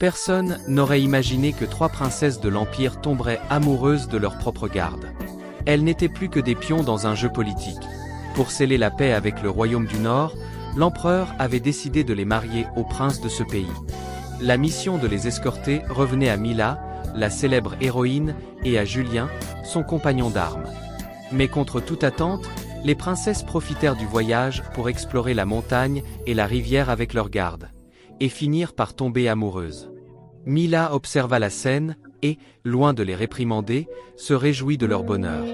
Personne n'aurait imaginé que 3 princesses de l'Empire tomberaient amoureuses de leur propre garde. Elles n'étaient plus que des pions dans un jeu politique. Pour sceller la paix avec le royaume du Nord, l'empereur avait décidé de les marier au prince de ce pays. La mission de les escorter revenait à Mila, la célèbre héroïne, et à Julien, son compagnon d'armes. Mais contre toute attente, les princesses profitèrent du voyage pour explorer la montagne et la rivière avec leur garde, et finirent par tomber amoureuses. Mila observa la scène, et, loin de les réprimander, se réjouit de leur bonheur.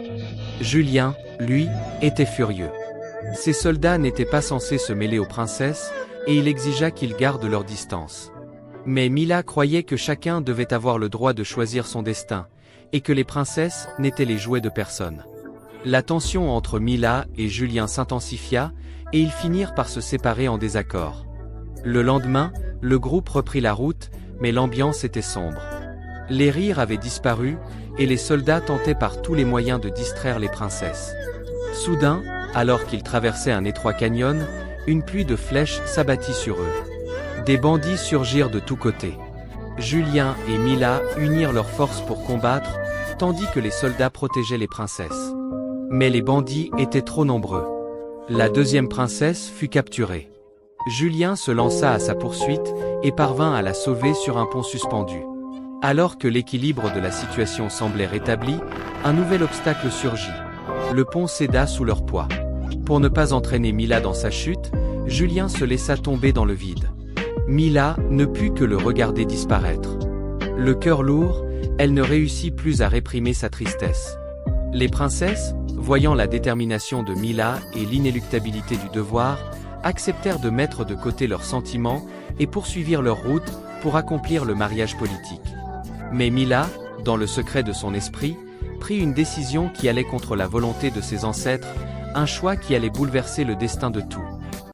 Julien, lui, était furieux. Ses soldats n'étaient pas censés se mêler aux princesses, et il exigea qu'ils gardent leur distance. Mais Mila croyait que chacun devait avoir le droit de choisir son destin, et que les princesses n'étaient les jouets de personne. La tension entre Mila et Julien s'intensifia, et ils finirent par se séparer en désaccord. Le lendemain, le groupe reprit la route, mais l'ambiance était sombre. Les rires avaient disparu, et les soldats tentaient par tous les moyens de distraire les princesses. Soudain, alors qu'ils traversaient un étroit canyon, une pluie de flèches s'abattit sur eux. Des bandits surgirent de tous côtés. Julien et Mila unirent leurs forces pour combattre, tandis que les soldats protégeaient les princesses. Mais les bandits étaient trop nombreux. La deuxième princesse fut capturée. Julien se lança à sa poursuite, et parvint à la sauver sur un pont suspendu. Alors que l'équilibre de la situation semblait rétabli, un nouvel obstacle surgit. Le pont céda sous leur poids. Pour ne pas entraîner Mila dans sa chute, Julien se laissa tomber dans le vide. Mila ne put que le regarder disparaître. Le cœur lourd, elle ne réussit plus à réprimer sa tristesse. Les princesses, voyant la détermination de Mila et l'inéluctabilité du devoir, acceptèrent de mettre de côté leurs sentiments et poursuivirent leur route pour accomplir le mariage politique. Mais Mila, dans le secret de son esprit, prit une décision qui allait contre la volonté de ses ancêtres, un choix qui allait bouleverser le destin de tout.